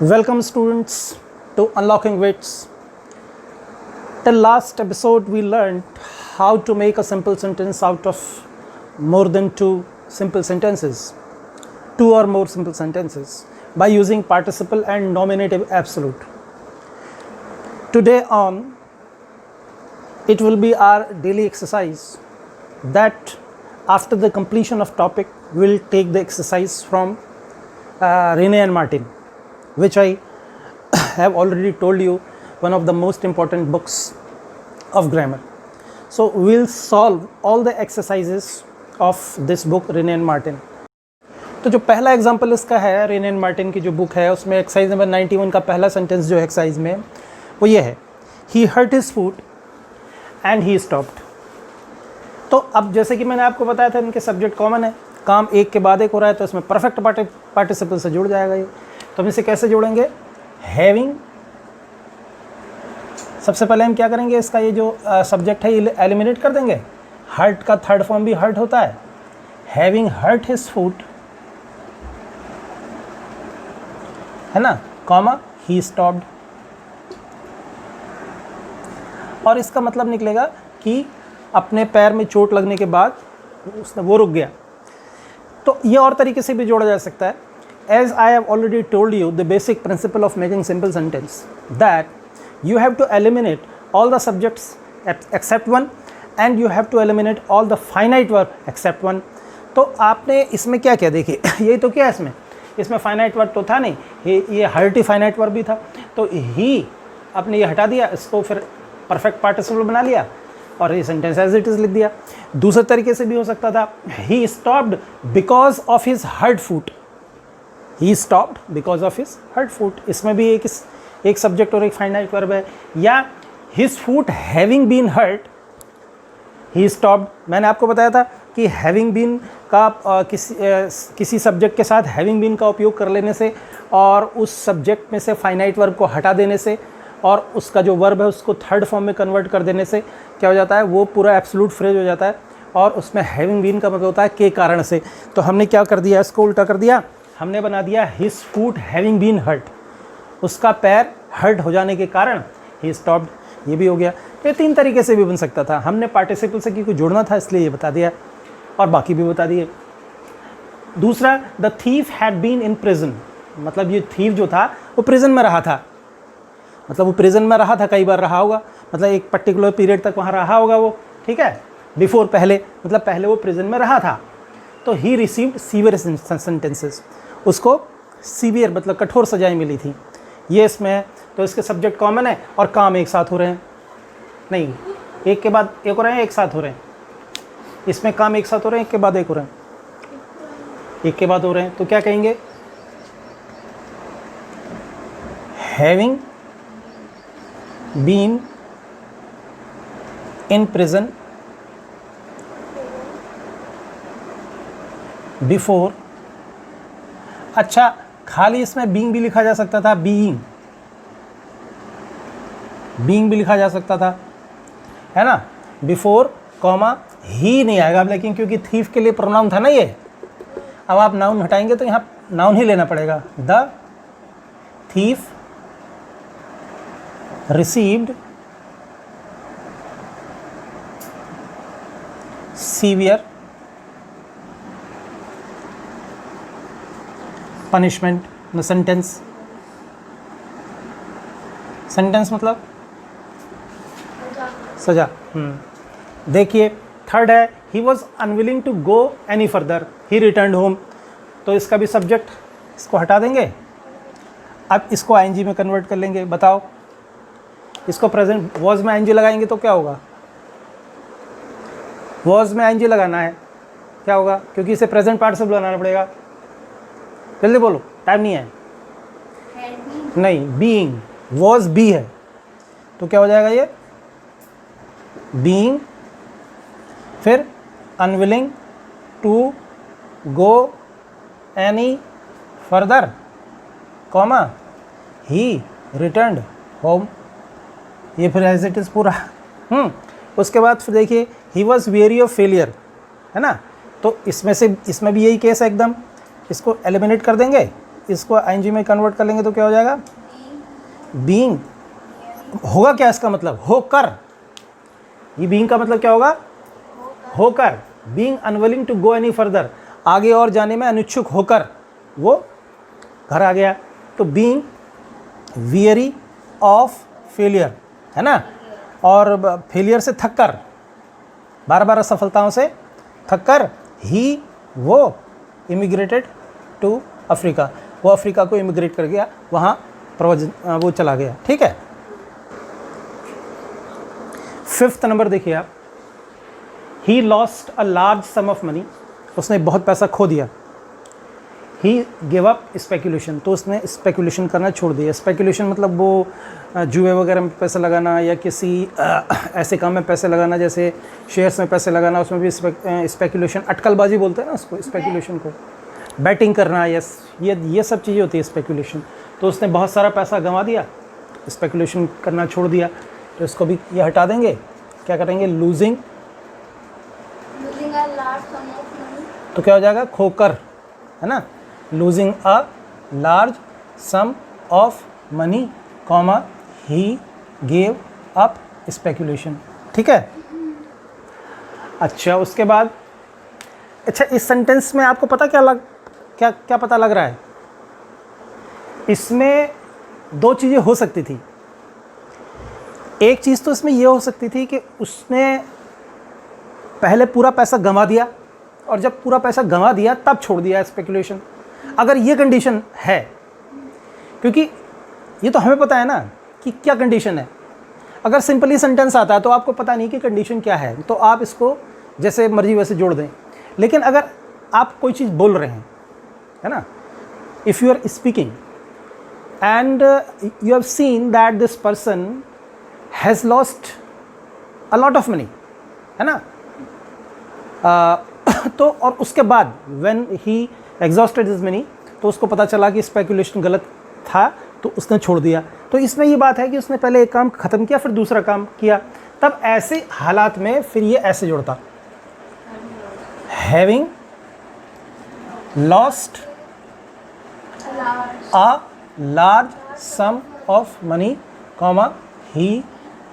Welcome students to Unlocking Wits. Till last episode we learned how to make a simple sentence out of more than two simple sentences, two or more simple sentences by using participle and nominative absolute. Today on it will be our daily exercise that after the completion of topic we'll take the exercise from René and Martin, which I have already told you, one of the most important books of grammar. So we'll solve all the exercises of this book René and Martin. तो जो पहला example इसका है, Renee and Martin की जो book है उसमें exercise number 91 का पहला सेंटेंस जो एक्सरसाइज में वो ये है, he hurt his foot and he stopped. तो अब जैसे कि मैंने आपको बताया था इनके सब्जेक्ट कॉमन है, काम एक के बाद एक हो रहा है, तो इसमें परफेक्ट पार्टिसिपल से जुड़ जाएगा ये. तो हम इसे कैसे जोड़ेंगे? हैविंग. सबसे पहले हम क्या करेंगे, इसका ये जो सब्जेक्ट है ये एलिमिनेट कर देंगे. हर्ट का थर्ड फॉर्म भी हर्ट होता है. हैविंग हर्ट हिज फुट है ना, कॉमा ही स्टॉप्ड. और इसका मतलब निकलेगा कि अपने पैर में चोट लगने के बाद वो रुक गया. तो ये और तरीके से भी जोड़ा जा सकता है. As I have already told you the basic principle of making simple sentence, that you have to eliminate all the subjects except one and you have to eliminate all the finite verb except one. तो आपने इसमें क्या क्या देखिए यही तो क्या है इसमें फाइनाइट वर्ब तो था नहीं, ये हर्टी फाइनाइट वर्ब भी था. तो ही आपने ये हटा दिया, इसको फिर परफेक्ट पार्टिसिपल बना लिया और ये सेंटेंस एज इट इज़ लिख दिया. दूसरे तरीके से भी हो सकता था, he stopped because of his hurt foot. He stopped because of his hurt foot, इसमें भी एक सब्जेक्ट और एक फाइनाइट वर्ब है. या his foot having been hurt he stopped. मैंने आपको बताया था कि हैविंग बीन का किसी सब्जेक्ट के साथ हैविंग बीन का उपयोग कर लेने से और उस सब्जेक्ट में से फाइनाइट वर्ब को हटा देने से और उसका जो वर्ब है उसको थर्ड फॉर्म में कन्वर्ट कर देने से क्या हो जाता है, वो पूरा एब्सोल्यूट फ्रेज हो जाता है. और उसमें हैविंग बीन का मतलब होता है के कारण से. तो हमने क्या कर दिया, इसको उल्टा कर दिया, हमने बना दिया his foot having been hurt. उसका पैर हर्ट हो जाने के कारण ही स्टॉप्ड. ये भी हो गया. ये तीन तरीके से भी बन सकता था. हमने पार्टिसिपल से क्योंकि जुड़ना था इसलिए ये बता दिया और बाकी भी बता दिए. दूसरा, the thief had been in prison. मतलब ये थीफ जो था वो प्रिजन में रहा था. मतलब वो प्रिजन में रहा था, कई बार रहा होगा, मतलब एक पर्टिकुलर पीरियड तक वहाँ रहा होगा वो, ठीक है, बिफोर, पहले, मतलब पहले वो प्रिजन में रहा था. तो ही रिसीव्ड सीवियर सेंटेंसेस. उसको सीवियर मतलब कठोर सजाएं मिली थी. ये इसमें है. तो इसके सब्जेक्ट कॉमन है और काम एक साथ हो रहे हैं, नहीं एक के बाद एक हो रहे हैं, एक साथ हो रहे हैं. इसमें काम एक साथ हो रहे हैं, एक के बाद एक हो रहे हैं, एक के बाद हो रहे हैं. तो क्या कहेंगे, having been in prison before. अच्छा, खाली इसमें बीइंग भी लिखा जा सकता था, बीइंग भी लिखा जा सकता था, है ना. बिफोर कॉमा ही नहीं आएगा लेकिन, क्योंकि थीफ के लिए प्रोनाउन था ना ये. अब आप नाउन हटाएंगे तो यहाँ नाउन ही लेना पड़ेगा. The thief received severe punishment. Sentence मतलब सजा. देखिए थर्ड है, he was unwilling to go any further, he return home. तो इसका भी सब्जेक्ट इसको हटा देंगे. अब इसको आईएनजी में कन्वर्ट कर लेंगे. बताओ, इसको प्रेजेंट वॉज में आईएनजी लगाएंगे तो क्या होगा, वॉज में आईएनजी लगाना है, क्या होगा, क्योंकि इसे प्रेजेंट पार्टिसिपल बनाना पड़ेगा. जल्दी बोलो, टाइम नहीं है. नहीं, बीइंग, वॉज बी है तो क्या हो जाएगा ये, बीइंग, फिर unwilling to go any further, comma he returned home. ये फिर एज इट इज़ पूरा. उसके बाद फिर देखिए, he was very of failure, है ना. तो इसमें भी यही केस है एकदम. इसको एलिमिनेट कर देंगे, इसको आईएनजी में कन्वर्ट कर लेंगे तो क्या हो जाएगा, बीइंग। होगा क्या इसका मतलब, होकर। ये बीइंग का मतलब क्या होगा, होकर। Being unwilling to go any further, आगे और जाने में अनिच्छुक होकर वो घर आ गया। तो बीइंग वियरी ऑफ फेलियर, है ना, और फेलियर से थक कर, बार बार असफलताओं से थक कर, ही वो इमिग्रेटेड टू अफ्रीका, वो अफ्रीका को इमिग्रेट कर गया, वहाँ वो चला गया। ठीक है। 5th नंबर देखिए आप, he lost a large some of money, उसने बहुत पैसा खो दिया। ही गिव अप स्पेकुलेशन, तो उसने स्पेकुलेशन करना छोड़ दिया। स्पेकुलेशन मतलब वो जुए वगैरह में पैसा लगाना या किसी ऐसे काम में पैसे लगाना, जैसे शेयर्स में पैसे लगाना, उसमें भी स्पेकुलेशन, अटकलबाजी बोलते हैं ना उसको, स्पेकुलेशन को, बैटिंग करना, यस, ये सब चीज़ें होती है स्पेकुलेशन। तो उसने बहुत सारा पैसा गंवा दिया, स्पेकुलेशन करना छोड़ दिया। तो इसको भी ये हटा देंगे, क्या करेंगे, losing a large some of money, तो क्या हो जाएगा, खोकर, है ना, losing a large some of money, comma, he gave up speculation. ठीक है। अच्छा, उसके बाद, अच्छा इस सेंटेंस में आपको पता क्या पता लग रहा है, इसमें 2 चीज़ें हो सकती थी। एक चीज़ तो इसमें ये हो सकती थी कि उसने पहले पूरा पैसा गंवा दिया, और जब पूरा पैसा गंवा दिया तब छोड़ दिया स्पेकुलेशन। अगर ये कंडीशन है, क्योंकि ये तो हमें पता है ना कि क्या कंडीशन है। अगर सिंपली सेंटेंस आता है तो आपको पता नहीं कि कंडीशन क्या है, तो आप इसको जैसे मर्जी वैसे जोड़ दें। लेकिन अगर आप कोई चीज़ बोल रहे हैं, है ना, if you are speaking and you have seen that this person has lost a lot of money, है ना, तो और उसके बाद when he exhausted his money, तो उसको पता चला कि स्पेकुलेशन गलत था, तो उसने छोड़ दिया। तो इसमें ये बात है कि उसने पहले एक काम ख़त्म किया, फिर दूसरा काम किया। तब ऐसे हालात में फिर ये ऐसे जोड़ता, having lost a large some of money, comma, he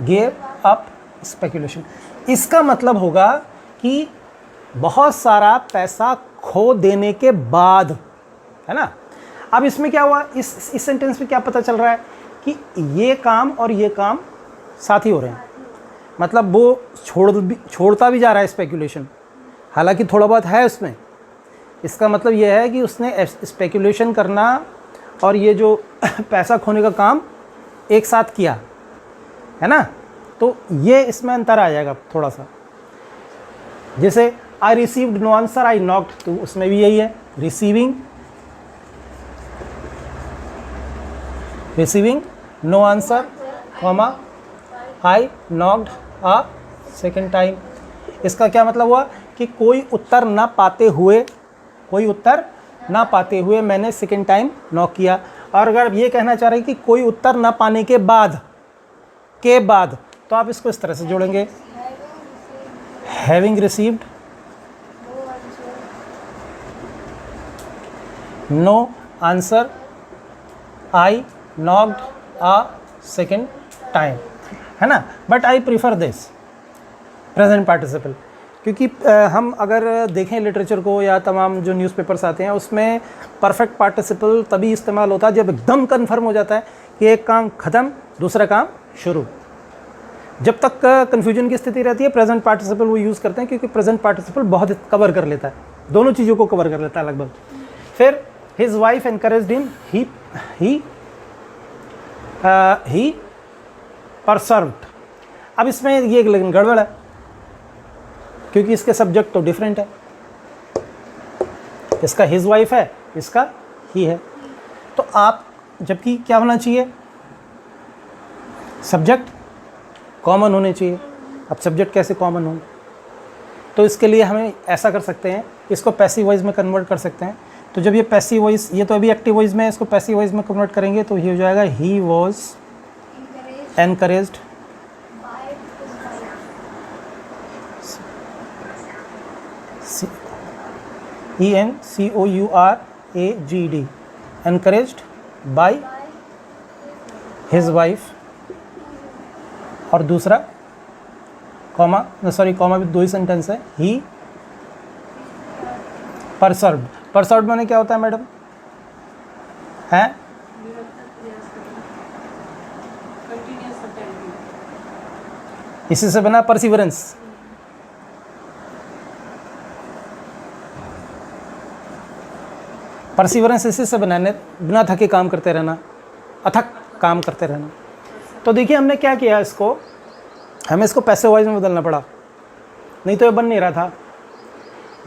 gave up speculation. इसका मतलब होगा कि बहुत सारा पैसा खो देने के बाद, है ना। अब इसमें क्या हुआ, इस सेंटेंस में क्या पता चल रहा है कि ये काम और ये काम साथ ही हो रहे हैं। मतलब वो छोड़ता भी जा रहा है स्पेकुलेशन, हालांकि थोड़ा बहुत है उसमें। इसका मतलब ये है कि उसने स्पेकुलेशन करना और ये जो पैसा खोने का काम एक साथ किया, है ना। तो ये इसमें अंतर आ जाएगा थोड़ा सा। जैसे I received no answer, I knocked, तो उसमें भी यही है, receiving no answer, comma, I knocked a second time. इसका क्या मतलब हुआ कि कोई उत्तर ना पाते हुए मैंने सेकेंड टाइम नॉक किया। और अगर ये कहना चाह रहे हैं कि कोई उत्तर ना पाने के बाद तो आप इसको इस तरह से जोड़ेंगे, having received no answer, I knocked a second time, है ना। But I prefer this present participle, क्योंकि हम अगर देखें लिटरेचर को या तमाम जो न्यूज़पेपर्स आते हैं उसमें परफेक्ट पार्टिसिपल तभी इस्तेमाल होता है जब एकदम कन्फर्म हो जाता है कि एक काम ख़त्म, दूसरा काम शुरू। जब तक कन्फ्यूजन की स्थिति रहती है, प्रेजेंट पार्टिसिपल वो यूज़ करते हैं, क्योंकि प्रेजेंट पार्टिसिपल बहुत कवर कर लेता है, दोनों चीज़ों को कवर कर लेता है लगभग। फिर हिज वाइफ एनकरेज्ड हिम, ही परसर्व्ड। अब इसमें ये लेकिन गड़बड़ है, क्योंकि इसके सब्जेक्ट तो डिफरेंट है। इसका हिज वाइफ है, इसका ही है। तो आप जबकि क्या होना चाहिए, सब्जेक्ट कॉमन होने चाहिए। अब सब्जेक्ट कैसे कॉमन हो, तो इसके लिए हमें ऐसा कर सकते हैं, इसको पैसिव वॉइस में कन्वर्ट कर सकते हैं। तो जब ये पैसिव वॉइस, ये तो अभी एक्टिव वॉइस में है, इसको पैसिव वॉइस में कन्वर्ट करेंगे तो ये हो जाएगा, he was encouraged ENCOURAGED, encouraged by his wife, और दूसरा कॉमा कॉमा भी 2 ही सेंटेंस है, he persevered माने क्या होता है मैडम? हैं? इसी से बना परसिवरेंस। परसिवरेंस इसी से बनाने, बिना थके काम करते रहना, अथक काम करते रहना। तो देखिए हमने क्या किया, इसको हमें इसको पैसिव वॉइस में बदलना पड़ा, नहीं तो ये बन नहीं रहा था।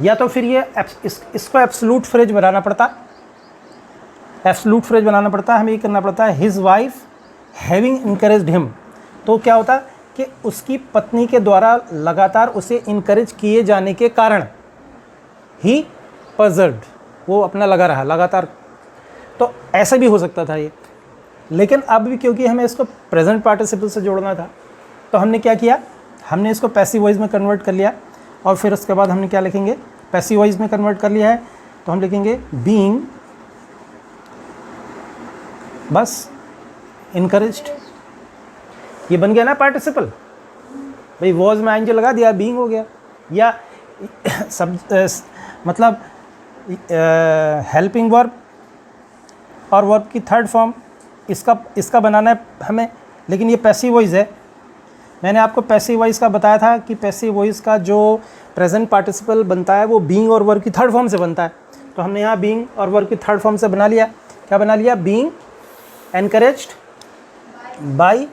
या तो फिर ये इसको एब्सोल्यूट फ्रेज बनाना पड़ता, एब्सोल्यूट फ्रेज बनाना पड़ता, हमें ये करना पड़ता है his wife having encouraged him. तो क्या होता कि उसकी पत्नी के द्वारा लगातार उसे इनकरेज किए जाने के कारण ही परजर्ड, वो अपना लगा रहा लगातार। तो ऐसा भी हो सकता था ये, लेकिन अब भी क्योंकि हमें इसको प्रेजेंट पार्टिसिपल से जोड़ना था, तो हमने क्या किया, हमने इसको पैसिव वॉइस में कन्वर्ट कर लिया। और फिर उसके बाद हमने क्या लिखेंगे, पैसिव वॉइस में कन्वर्ट कर लिया है तो हम लिखेंगे बीइंग, बस इनकरेज्ड। ये बन गया ना पार्टिसिपल, भाई वॉज में आएंगे लगा दिया, बीइंग हो गया। या सब मतलब हेल्पिंग वर्ब और वर्ब की थर्ड फॉर्म, इसका बनाना है हमें, लेकिन ये पैसिव वॉइस है। मैंने आपको पैसिव वॉइस का बताया था कि पैसिव वॉइस का जो प्रेजेंट पार्टिसिपल बनता है वो बीइंग और वर्ब की थर्ड फॉर्म से बनता है। तो हमने यहाँ बीइंग और वर्ब की थर्ड फॉर्म से बना लिया। क्या बना लिया, being encouraged by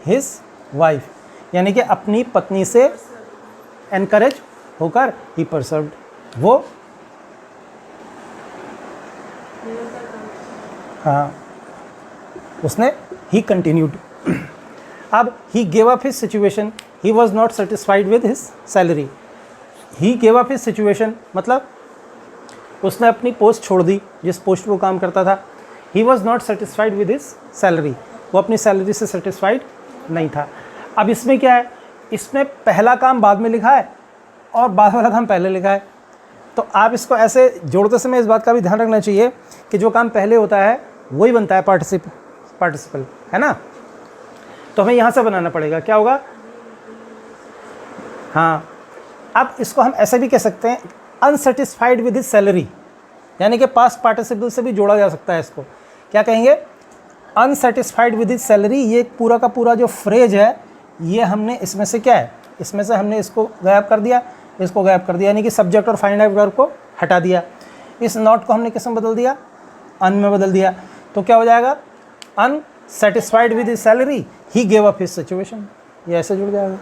his wife, यानी कि अपनी पत्नी से एनकरेज होकर ही परसर्व्ड, वो हाँ उसने ही कंटिन्यूड। अब he gave up his situation, he was not satisfied with his salary. He gave up his situation मतलब उसने अपनी पोस्ट छोड़ दी, जिस पोस्ट पर वो काम करता था। He was not satisfied with his salary, वो अपनी सैलरी से सेटिस्फाइड नहीं था। अब इसमें क्या है, इसमें पहला काम बाद में लिखा है और बाद वाला काम पहले लिखा है। तो आप इसको ऐसे जोड़ते समय इस बात का भी ध्यान रखना चाहिए कि जो काम पहले होता है वही बनता है पार्टिसिपल, है ना। तो हमें यहाँ से बनाना पड़ेगा, क्या होगा, हाँ। अब इसको हम ऐसे भी कह सकते हैं, अनसेटिस्फाइड विद हिज सैलरी, यानी कि पास्ट पार्टिसिपल से भी जोड़ा जा सकता है इसको। क्या कहेंगे, अनसेटिस्फाइड विद हिज सैलरी। ये पूरा का पूरा जो फ्रेज है, ये हमने इसमें से क्या है, इसमें से हमने इसको गायब कर दिया, इसको गायब कर दिया, यानी कि सब्जेक्ट और फाइनाइट वर्ब को हटा दिया। इस नॉट को हमने किस में बदल दिया, अन में बदल दिया। तो क्या हो जाएगा, unsatisfied with his salary he gave up his situation, ये ऐसे जुड़ जाएगा।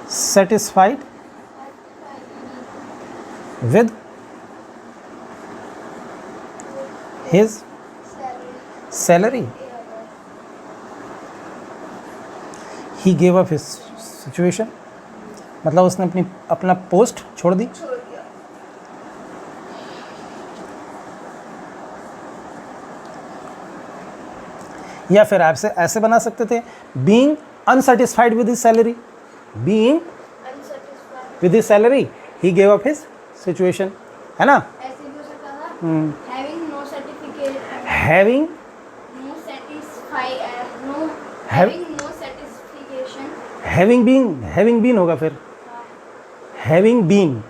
Unsatisfied with his salary he gave up his situation, मतलब उसने अपना पोस्ट छोड़ दी। या फिर आप ऐसे बना सकते थे, being unsatisfied with his salary, being with his salary he gave up his situation, है ना। ऐसे भी हो सकता था, having no satisfaction, having been होगा फिर, हैविंग बीन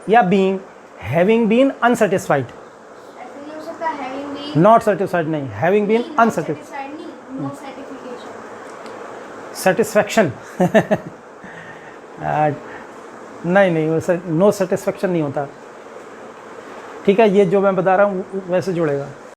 या बीइंग, हैविंग बीन अनसेटिस्फाइड, ऐसे नहीं हो सकता, having been नॉट सेटिस्फाइड नहीं, having been unsatisfied, no satisfaction, satisfaction नहीं वैसे नो सेटिस्फैक्शन नहीं होता। ठीक है, ये जो मैं बता रहा हूँ वैसे जुड़ेगा।